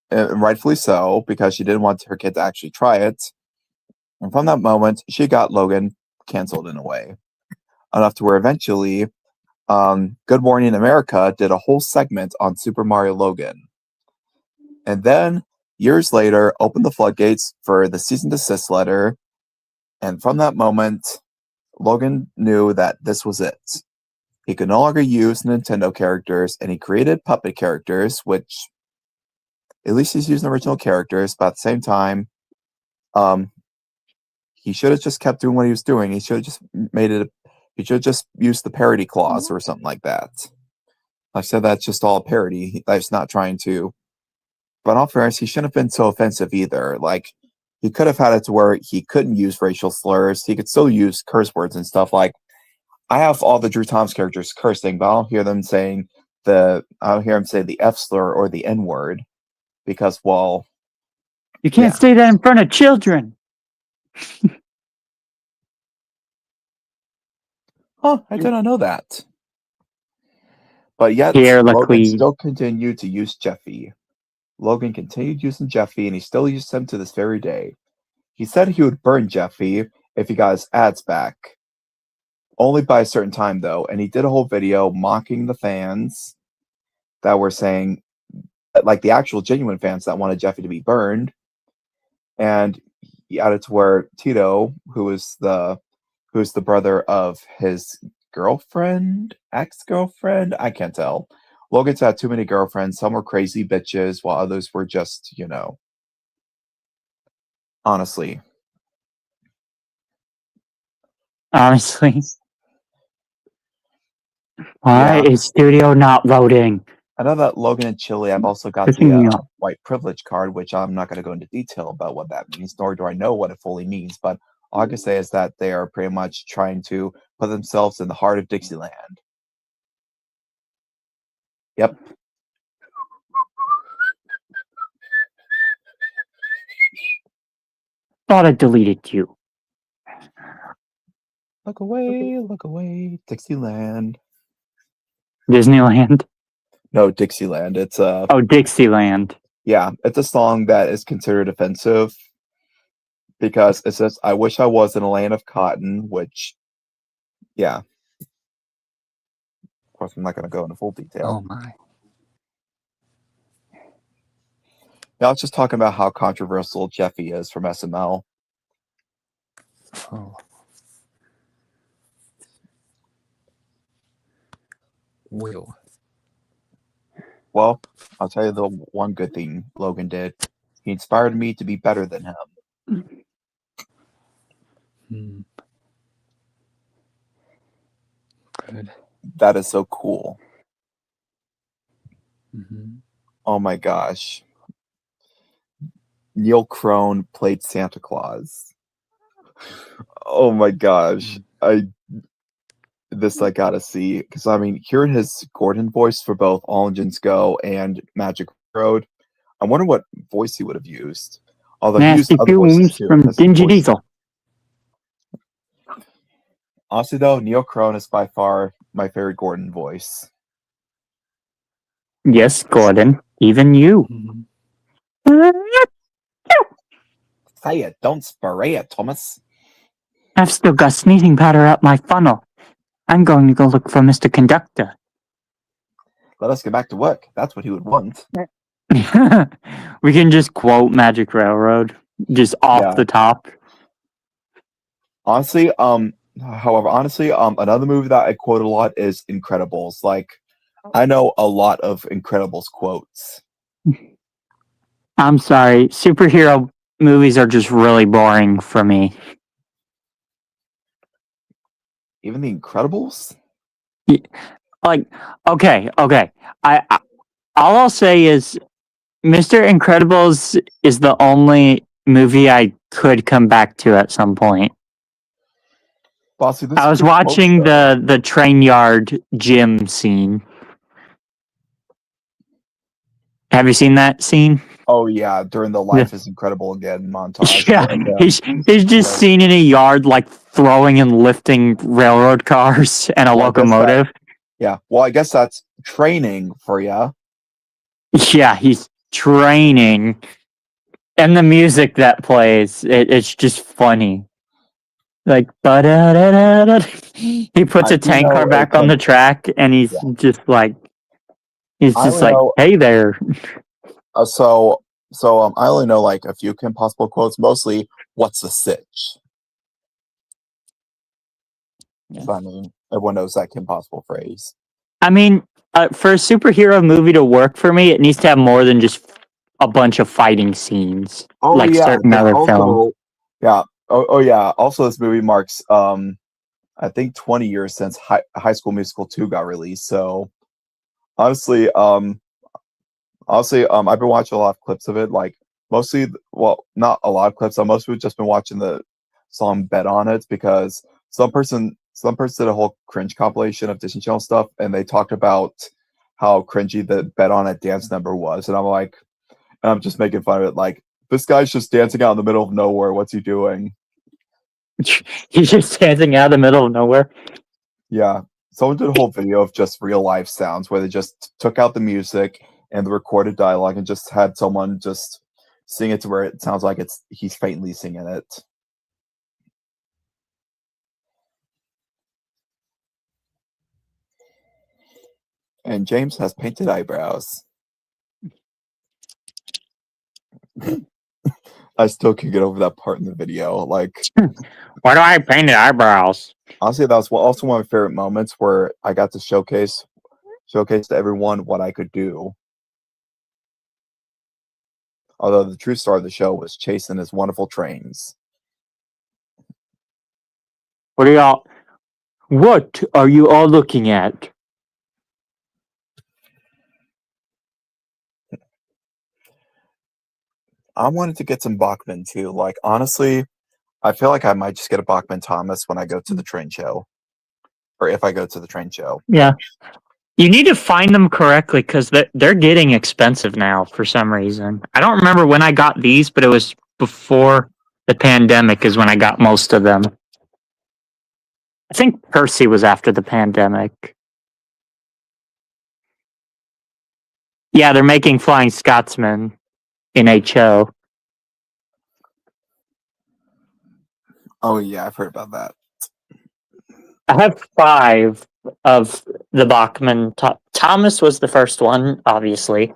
rightfully so, because she didn't want her kid to actually try it. And from that moment, she got Logan canceled in a way. Enough to where eventually Good Morning America did a whole segment on Super Mario Logan. And then, years later, opened the floodgates for the cease and desist letter. And from that moment, Logan knew that this was it. He could no longer use Nintendo characters, and he created puppet characters, which, at least he's using original characters, but at the same time, he should have just kept doing what he was doing. He should have just he should have just used the parody clause or something like that. Like I said, that's just all a parody. That's not trying to. But in all fairness, he shouldn't have been so offensive either. Like, he could have had it to where he couldn't use racial slurs. He could still use curse words and stuff. Like I have all the Drew Thomas characters cursing, but I don't hear them saying I don't hear him say the F slur or the N word because, well, You can't Yeah. say that in front of children. I did not know that. But yet, Pierre Logan Laclede. still continued to use Jeffy. Logan continued using Jeffy, and he still uses him to this very day. He said he would burn Jeffy if he got his ads back. Only by a certain time, though, and he did a whole video mocking the fans that were saying, like the actual genuine fans that wanted Jeffy to be burned. And he added to where Tito, who is the brother of his girlfriend, ex-girlfriend, I can't tell. Logan's had too many girlfriends. Some were crazy bitches, while others were just, honestly. Honestly. Why Yeah. is Studio not voting? I know that Logan and Chili have also got Pissing me the off. white privilege card, which I'm not going to go into detail about what that means, nor do I know what it fully means. But all I can say is that they are pretty much trying to put themselves in the heart of Dixieland. Yep. Thought I deleted you. Look away, Dixieland. Disneyland. No, Dixieland. It's Oh, Dixieland. yeah, it's a song that is considered offensive because it says, "I wish I was in a land of cotton," which, yeah. Of course, I'm not going to go into full detail. Oh my. Yeah, I was just talking about how controversial Jeffy is from SML. Oh. Will. Well, I'll tell you the one good thing Logan did. He inspired me to be better than him. Hmm. Good. That is so cool. Mm-hmm. Oh my gosh. Neil Crone played Santa Claus. Oh my gosh. I gotta see. Because, I mean, hearing his Gordon voice for both All Engines Go and Magic Road, I wonder what voice he would have used. Although he used Nasty other voices fumes too. from because his Dingy voice- Diesel. Honestly, though, Neil Crone is by far my favorite Gordon voice. Yes, Gordon. Even you. Mm-hmm. Say it, don't spray it, Thomas. I've still got sneezing powder up my funnel. I'm going to go look for Mr. Conductor. Let us get back to work. That's what he would want. We can just quote Magic Railroad. Just off Yeah. the top. Honestly, another movie that I quote a lot is Incredibles. Like, I know a lot of Incredibles quotes. I'm sorry. Superhero movies are just really boring for me. Even The Incredibles? Like, okay. I all I'll say is Mr. Incredibles is the only movie I could come back to at some point. Bossy, this I was is a quote, watching though. the train yard gym scene. Have you seen that scene? Oh, yeah, during the Life is Incredible Again montage. Yeah, he's just seen in a yard like throwing and lifting railroad cars and a Well, I guess locomotive. Yeah, well, I guess that's training for ya. Yeah, he's training. And the music that plays, it's just funny. Like, he puts I a do tank know car a back on Kim- the track, and he's just like, I only know- hey there. So I only know like a few Kim Possible quotes, mostly "What's the sitch?" So, I mean, everyone knows that Kim Possible phrase. I mean, for a superhero movie to work for me, it needs to have more than just a bunch of fighting scenes. Like certain other films. Yeah. Oh yeah. Also, this movie marks I think 20 years since High School Musical 2 got released. So honestly, I've been watching a lot of clips of it. Like mostly, well, not a lot of clips. I mostly just been watching the song "Bet on It" because some person did a whole cringe compilation of Disney Channel stuff, and they talked about how cringy the "Bet on It" dance number was, and I'm just making fun of it. Like, this guy's just dancing out in the middle of nowhere. What's he doing? He's just standing out in the middle of nowhere. Yeah, someone did a whole video of just real life sounds where they just took out the music and the recorded dialogue and just had someone just sing it to where it sounds like he's faintly singing it. And James has painted eyebrows. I still can't get over that part in the video. Like, Why do I paint eyebrows? honestly, that was also one of my favorite moments where I got to showcase to everyone what I could do. Although the true star of the show was Chase and his wonderful trains. What are you all looking at? I wanted to get some Bachman too. Like, honestly, I feel like I might just get a Bachman Thomas when I go to the train show. Or if I go to the train show. Yeah. You need to find them correctly because they're getting expensive now for some reason. I don't remember when I got these, but it was before the pandemic is when I got most of them. I think Percy was after the pandemic. Yeah, they're making Flying Scotsman in HO. Oh yeah, I've heard about that. I have 5 of the Bachman. Thomas was the first one, obviously.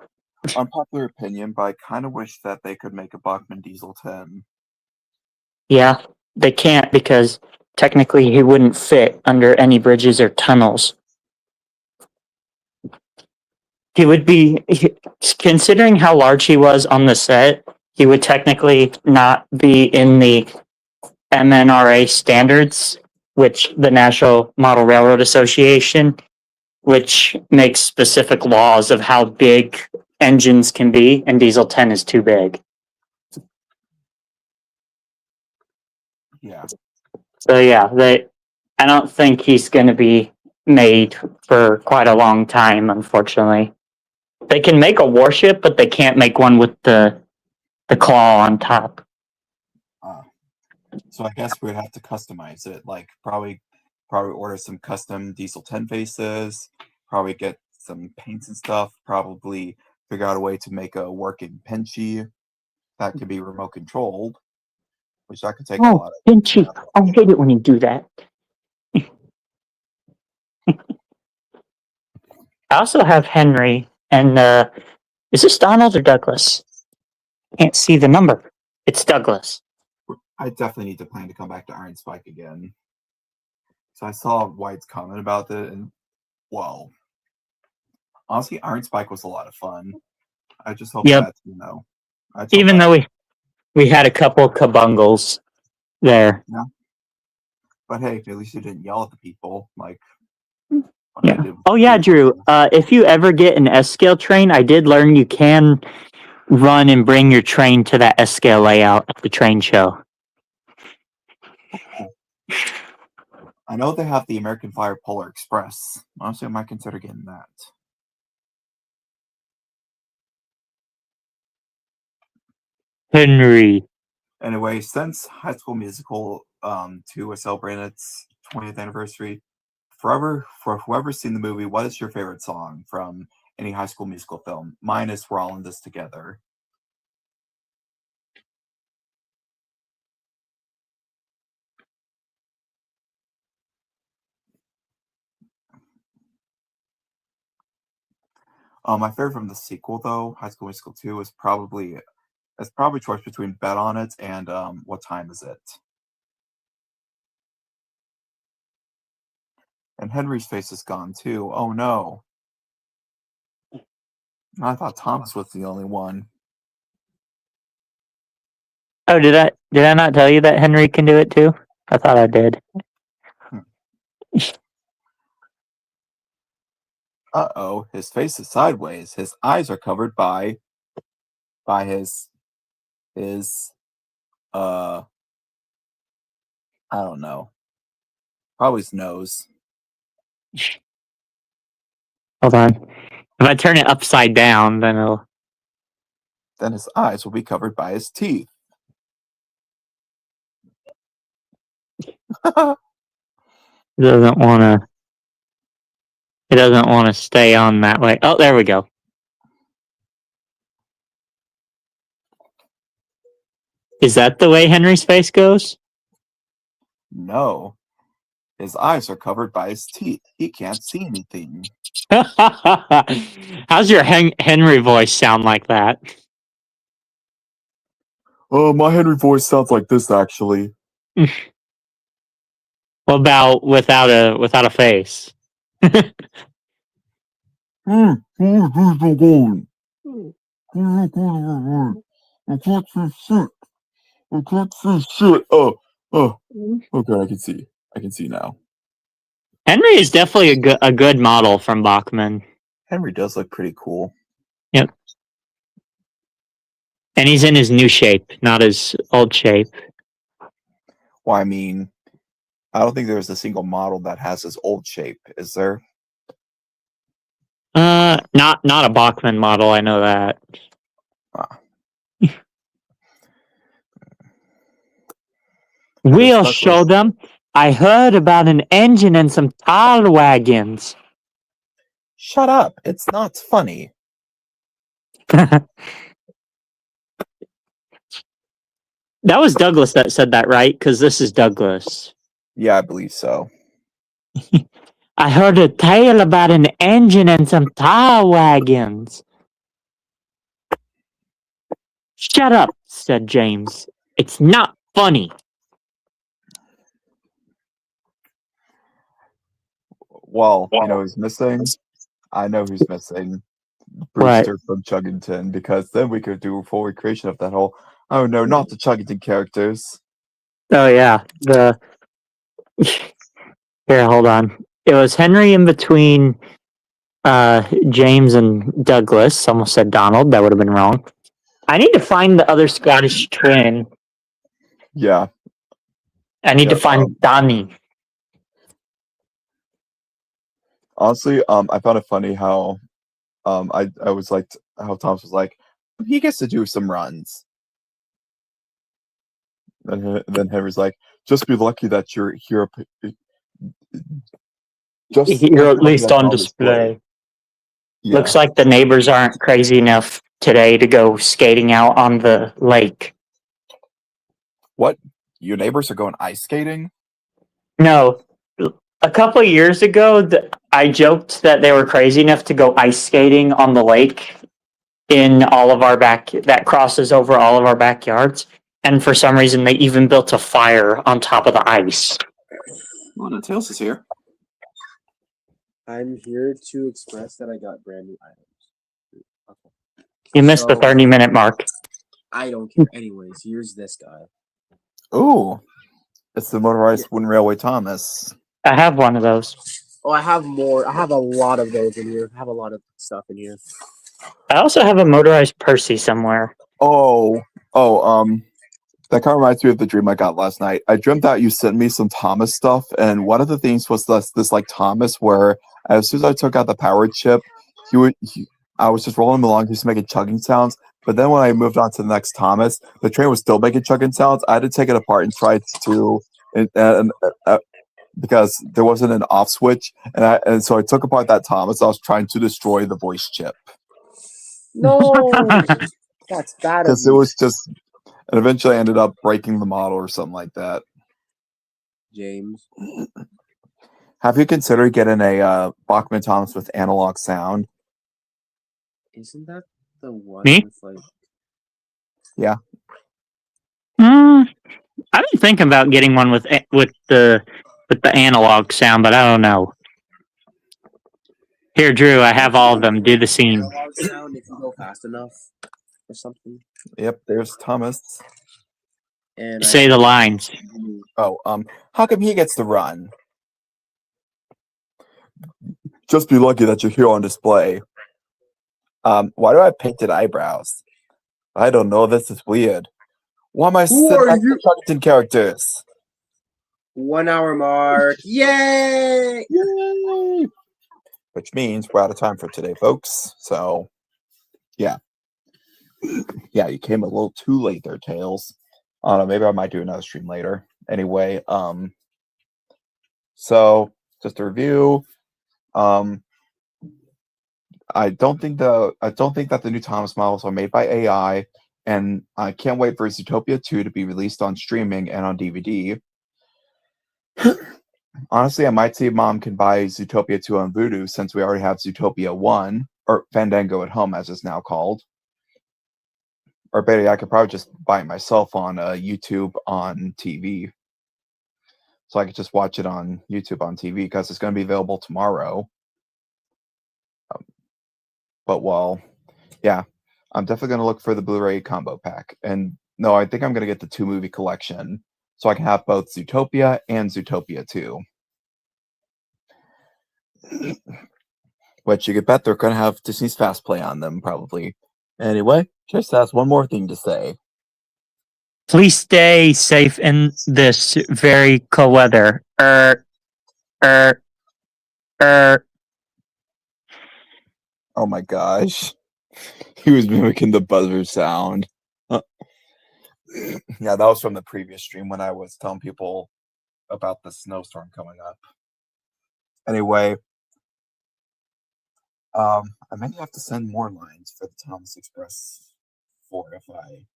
Unpopular opinion, but I kind of wish that they could make a Bachman Diesel 10. Yeah, they can't because technically he wouldn't fit under any bridges or tunnels. He would be, considering how large he was on the set, he would technically not be in the MNRA standards, which the National Model Railroad Association, which makes specific laws of how big engines can be, and Diesel 10 is too big. Yeah. So yeah, I don't think he's going to be made for quite a long time, unfortunately. They can make a warship, but they can't make one with the claw on top. So I guess we'd have to customize it. Like, probably order some custom Diesel 10 faces, probably get some paints and stuff, probably figure out a way to make a working Pinchy that could be remote controlled, which that could take a lot of. Pinchy, I hate it when you do that. I also have Henry, and is this Donald or Douglas? Can't see the number. It's Douglas. I definitely need to plan to come back to Iron Spike again. So I saw White's comment about it, and well, honestly, Iron Spike was a lot of fun. I just hope Yep. that Even though we had a couple of kabungles there. But hey, at least you didn't yell at the people like. Yeah. Oh yeah, Drew. If you ever get an S-scale train, I did learn you can run and bring your train to that S-scale layout at the train show. I know they have the American Flyer Polar Express. Honestly, I might consider getting that. Henry. Anyway, since High School Musical 2 is celebrating its 20th anniversary, for whoever's seen the movie, what is your favorite song from any High School Musical film? Mine is "We're All in This Together." My favorite from the sequel, though, High School Musical 2, is probably choice between "Bet on It" and "What Time Is It?" And Henry's face is gone too. Oh no! I thought Thomas was the only one. Oh, did I not tell you that Henry can do it too? I thought I did. Uh-oh, his face is sideways. His eyes are covered by his his I don't know. Probably his nose. Hold on. If I turn it upside down, then it'll. Then his eyes will be covered by his teeth. It doesn't want to. It doesn't want to stay on that way. Oh, there we go. Is that the way Henry's face goes? No. His eyes are covered by his teeth. He can't see anything. How's your Henry voice sound like that? Oh, my Henry voice sounds like this actually. What about without a face? I can't see shit. I can't see shit. Oh, okay, I can see. I can see now. Henry is definitely a good model from Bachman. Henry does look pretty cool. Yep. And he's in his new shape, not his old shape. Well, I mean, I don't think there's a single model that has his old shape, is there? Not a Bachman model, I know that. We'll show them. I heard about an engine and some tall wagons. Shut up. It's not funny. That was Douglas that said that, right? Because this is Douglas. Yeah, I believe so. I heard a tale about an engine and some tall wagons. Shut up, said James. It's not funny. Well, you know who's missing? I know who's missing. Brewster from Chuggington, because then we could do a full recreation of that whole, oh no, not the Chuggington characters. Oh yeah, here, hold on. It was Henry in between James and Douglas. Almost said Donald. That would have been wrong. I need to find the other Scottish twin. Yeah. I need to find Donnie. Honestly, I found it funny how I was like how Thomas was like, he gets to do some runs. And then Henry's like, just be lucky that you're here. You're at least on display. Yeah. Looks like the neighbors aren't crazy enough today to go skating out on the lake. What? Your neighbors are going ice skating? No. A couple of years ago, I joked that they were crazy enough to go ice skating on the lake in all of our that crosses over all of our backyards. And for some reason, they even built a fire on top of the ice. Oh, no, Tails is here. I'm here to express that I got brand new items. Okay. You missed the 30-minute mark. I don't care. Anyways, here's this guy. Ooh. It's the motorized wooden railway Thomas. I have one of those. Oh, I have more. I have a lot of those in here. I have a lot of stuff in here. I also have a motorized Percy somewhere. That kind of reminds me of the dream I got last night. I dreamt that you sent me some Thomas stuff, and one of the things was this like Thomas where as soon as I took out the power chip, I was just rolling him along, he was making chugging sounds. But then when I moved on to the next Thomas, the train was still making chugging sounds. I had to take it apart and try to, because there wasn't an off switch, and so I took apart that Thomas. I was trying to destroy the voice chip. No, that's bad. Because it was just, and eventually I ended up breaking the model or something like that. James, have you considered getting a Bachman Thomas with analog sound? Isn't that the one? Me? With like... Yeah. I've been thinking about getting one with the analog sound, but I don't know. Here, Drew, I have all of them. Do the scene. Analog sound if you go fast enough or something. Yep, there's Thomas. And say the lines. Oh, how come he gets to run? Just be lucky that you're here on display. Why do I have painted eyebrows? I don't know. This is weird. Why am I Who set are back you? to Chuggington characters? 1 hour mark. Yay! Yay! Which means we're out of time for today, folks. So, yeah. Yeah, you came a little too late there, Tails. I don't know, maybe I might do another stream later. Anyway, so just a review. I don't think that the new Thomas models are made by AI, and I can't wait for Zootopia 2 to be released on streaming and on DVD. Honestly, I might see if Mom can buy Zootopia 2 on Vudu since we already have Zootopia 1, or Fandango at Home as it's now called. Or better, I could probably just buy it myself on YouTube on TV. So I could just watch it on YouTube on TV because it's going to be available tomorrow. But well, yeah, I'm definitely going to look for the Blu-ray combo pack. And no, I think I'm going to get the 2-movie collection so I can have both Zootopia and Zootopia 2. Which you could bet they're going to have Disney's Fast Play on them, probably. Anyway, just has one more thing to say. Please stay safe in this very cold weather. Oh my gosh. He was mimicking the buzzer sound. Yeah, that was from the previous stream when I was telling people about the snowstorm coming up. Anyway, I may have to send more lines for the Thomas Express 4 if I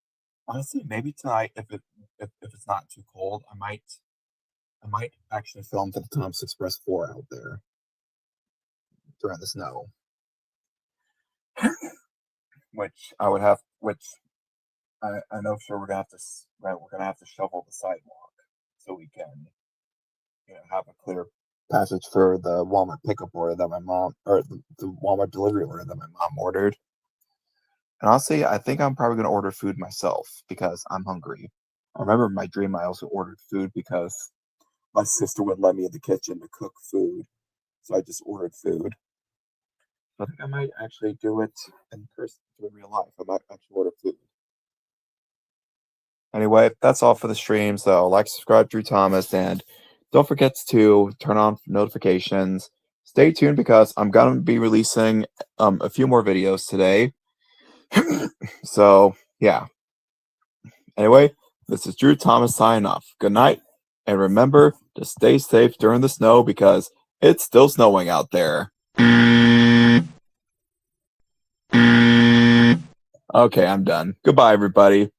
honestly maybe tonight if it's not too cold, I might actually film for the Thomas Express 4 out there during the snow. Which I would have I know for sure we're gonna have to shovel the sidewalk so we can have a clear passage for the Walmart pickup order that my mom or the Walmart delivery order that my mom ordered. And honestly, I think I'm probably gonna order food myself because I'm hungry. I remember my dream I also ordered food because my sister would let me in the kitchen to cook food. So I just ordered food. I think I might actually do it in person, in real life. I might actually order food. Anyway, that's all for the stream. So like, subscribe, Drew Thomas, and don't forget to turn on notifications. Stay tuned because I'm gonna be releasing a few more videos today. So yeah. Anyway, this is Drew Thomas signing off. Good night, and remember to stay safe during the snow because it's still snowing out there. Okay, I'm done. Goodbye, everybody.